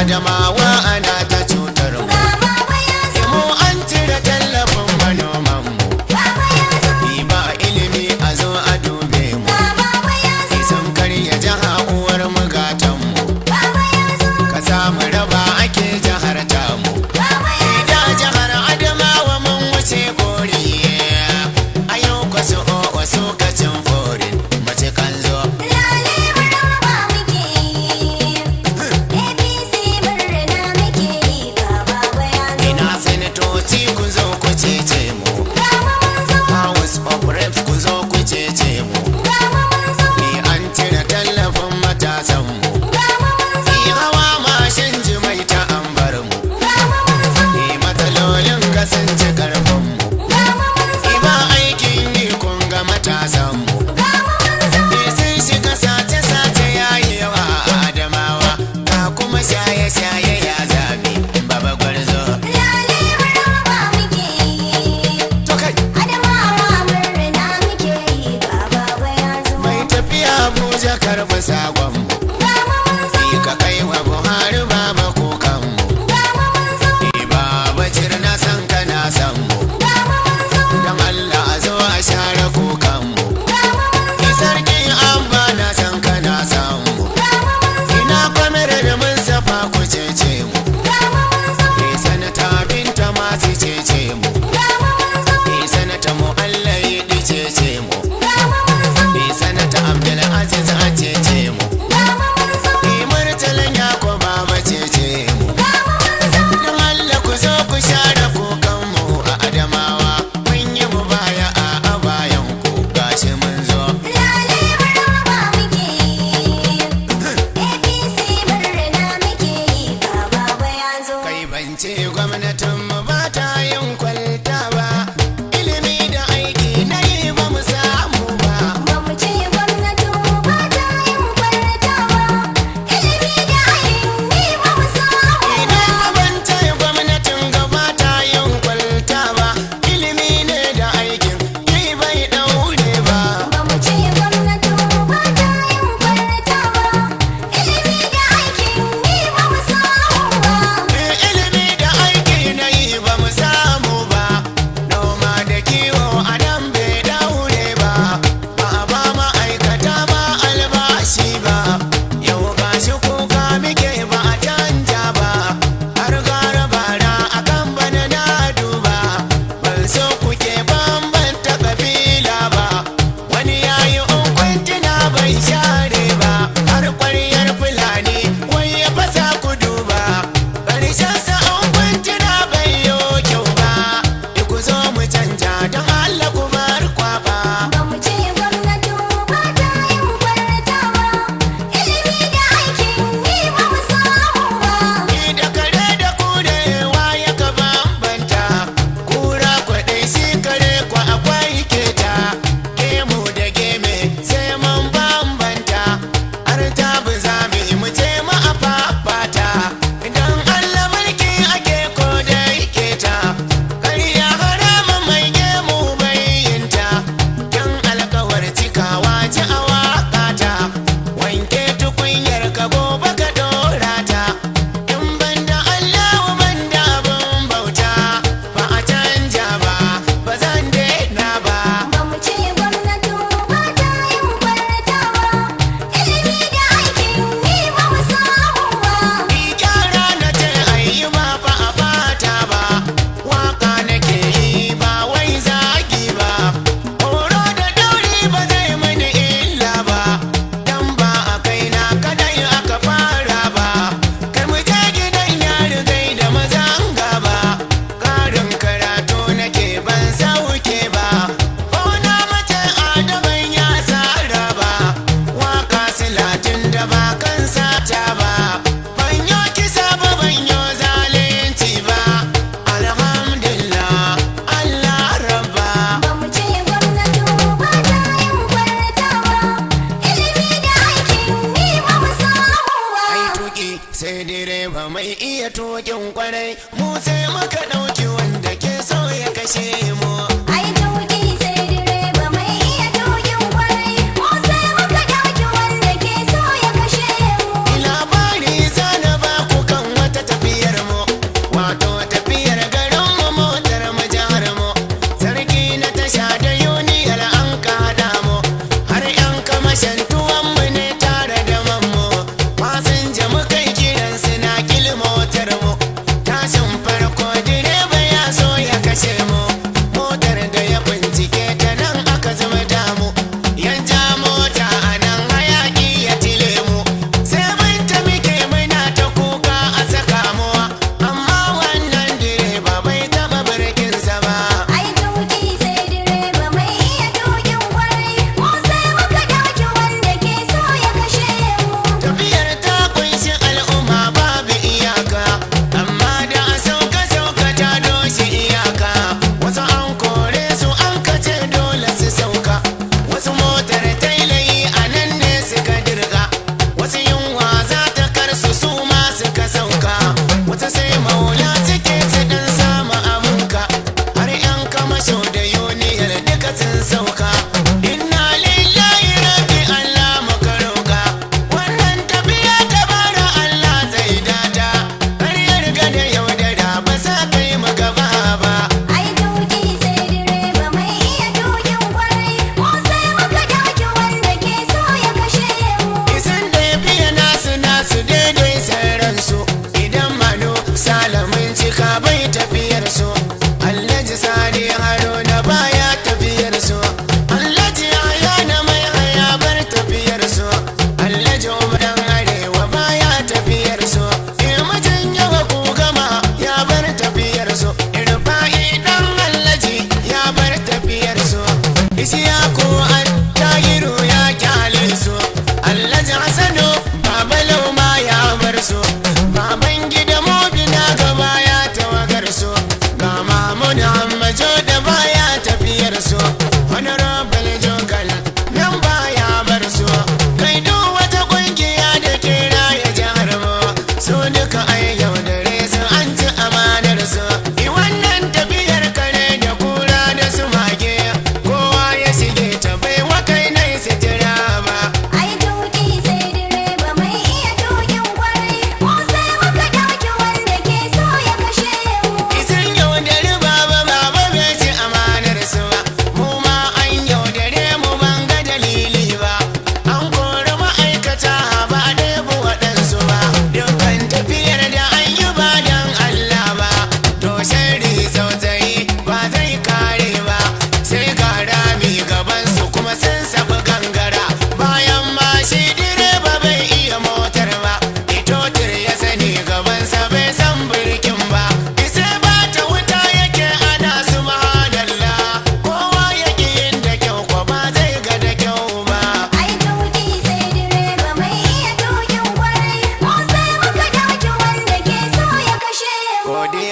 Adamawa ana ta cutar mu. Mu an cire tallafin manoman mu. Ba ilimi a zo a dube mu. Sun karya jaha uwar mu gatan mu. Ka samu raba ake jahar tamu. Da jahar Adamawa mun wuce gori. Ayo kwaso wasu kacin forin mace kan zo. Ina sanatoci ku zo ku cece mu. House of Reps ku zo ku cece mu. Ni an cire tallafin matasan mu. Ni hawa mashin jimai ta an bar mu. Ni matsalolin kasance karfin mu. Ni ba aikin yi kun ga matasan mu. Ni sun shiga sace-sace yayi yawa a Adamawa. Ka kuma shaye-shaye ya zabi baba gwarzo. To kai mai tafiya Abuja karɓi sagon mu. Ni ka kai wa Buhari baba kukan mu. Ni baba cir na san ka na san mu. Don Allah a zo a share kukan mu. Ni sarki Abba na san ka na san mu. Ina kwamar da Mustapha ku cece mu. Ni sanata Binta masu cece mu. Ni sanata mu Allah yi cece mu. Ni sanata Abdulaziz a cece mu. Ni Murtalan Yakuba ba cece mu. Don Allah ku zo ku share kukan mu a Adamawa. Mun yi mu baya a bayan ku gashi mun zo. Kai ban ce gwamnatin mu ba ta yin kwalta ba. Ilimi da aiki na yi ba mu samu ba. Idan ma ban ce gwamnatin gaba ta yin kwalta ba. Ilimi ne da aikin yi bai daure ba. Ilimi da aiki na yi ba mu samu ba. Noma da kiwo a nan bai daure ba. Ba a ba ma'aikata ba albashi ba. Yau gashi kuka muke ba a canja ba. Har gara bara a kan bana na duba. Ban so kuke bambanta kabila ba. Wani yayi unkwantina bai share ba. Har ƙwaryar Fulani wai ya fasa ku duba. Ƙarshen sa unkwantina bai yo kyau ba. Ku zo mu canja don Allah ku bar kwaba. Ni da kare da kurewa ya ka bambanta. Kura kwaɗai shi kare kwa akwai keta. Gemu da geme sai mun bambanta. Har ta bu zami mu ce mu a fafata. Idan Allah mulki ake ko da keta. Ƙarya harama mai gemu bai yinta. Yan alkawar cikawa ci a waƙata. Wanke tukunyar ka gobe ka ɗora ta. In banda Allah banda abin bauta. Ba a canja ba, ba zan daina ba. Ni gyara na ce ayi ba fa a bata ba. Waka nake yi ba wai zagi ba. Horo da dauri ba zai mani illa ba. Dan ba a kaina kadai aka fara ba. Kar mu je gidan yari gai da mazan gaba. Karin karatu nake ban sauke ba. Ko na mace adaban ya tsara ba. Waka silatin da ba kan sata ba. Ban yo kisa ba ban yo zalunci ba. Alhamdulillah Allah rabba. Ai tuki sai direba mai iya tukin kwarai. Mu sai muka ɗauki wanda ke so ya kashe mu. Labari zana ba ku kan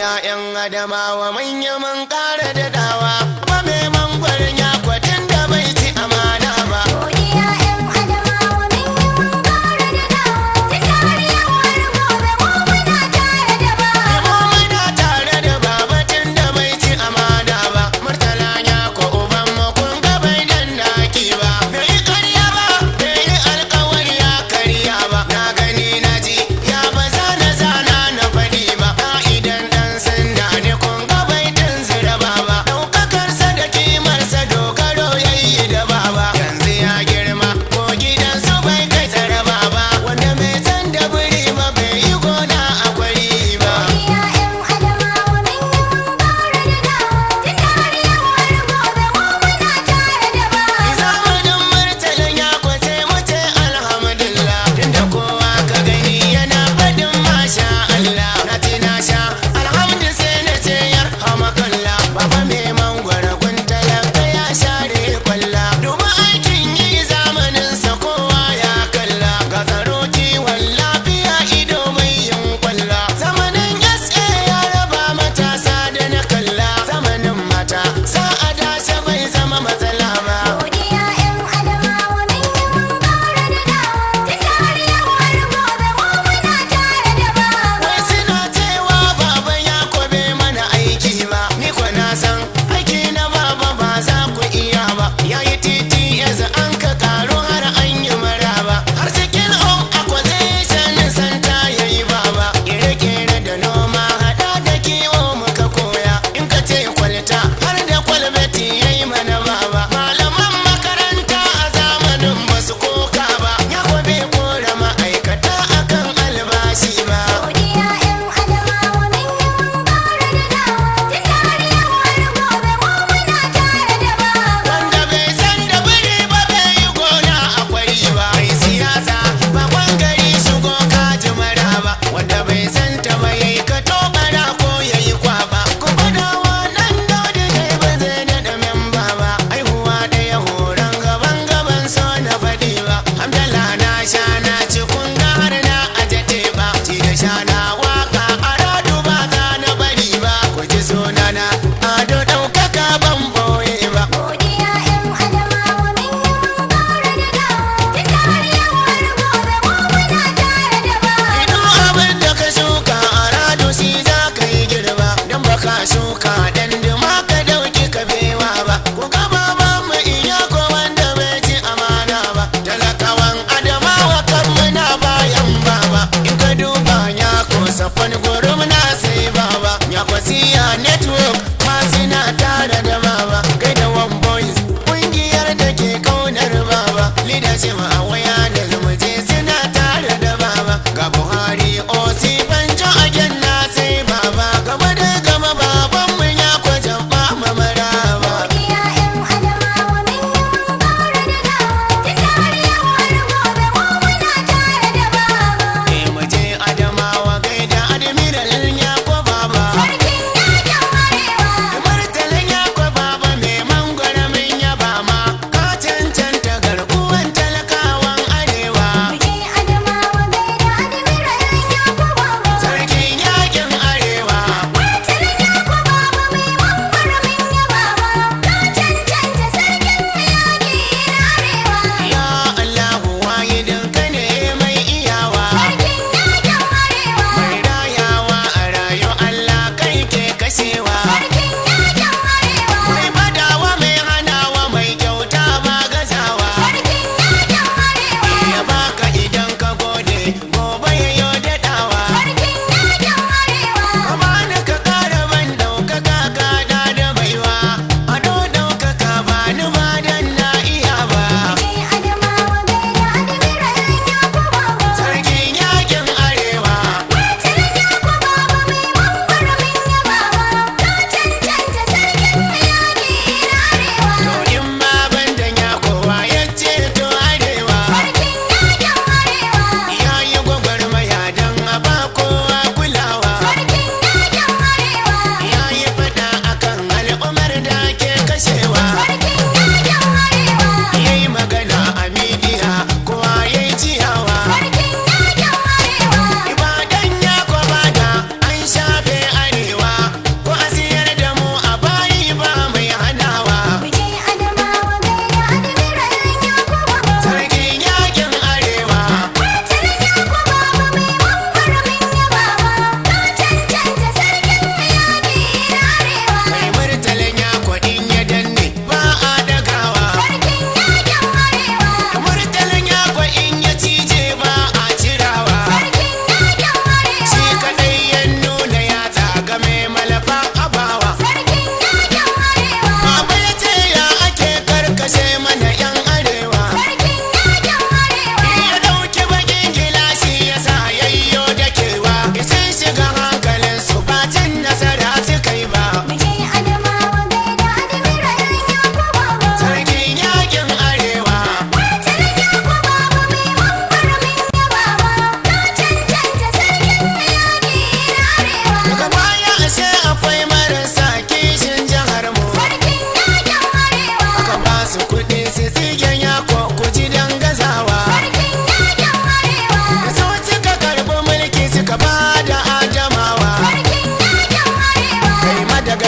'ya'yan adamawa manya mun ƙara da dawa ba mai mangwarin ya kwatin da bai ci amana ba. Ɗaukakar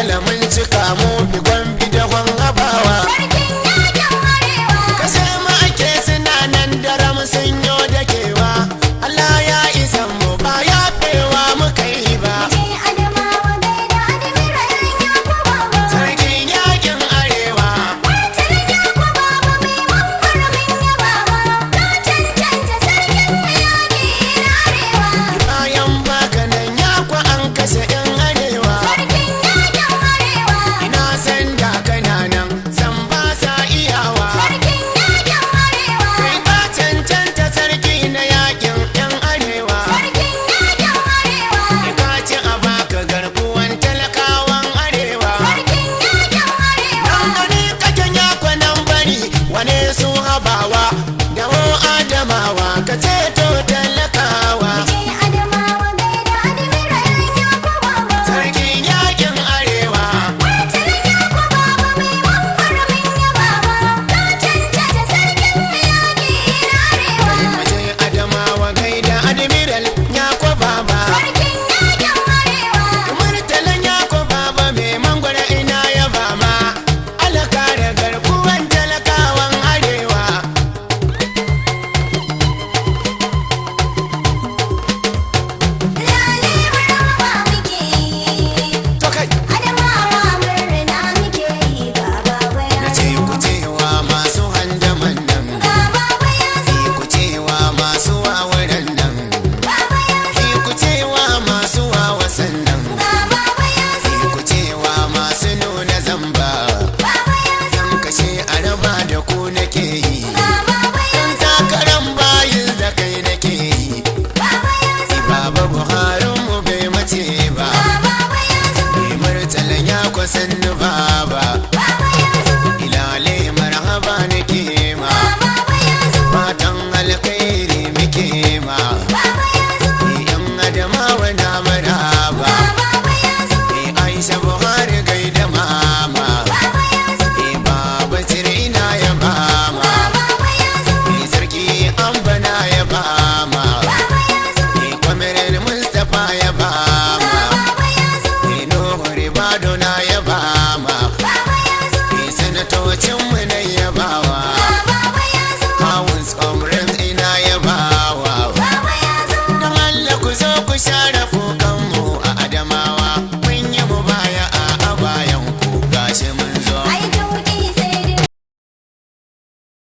malamin cika mu fi gombe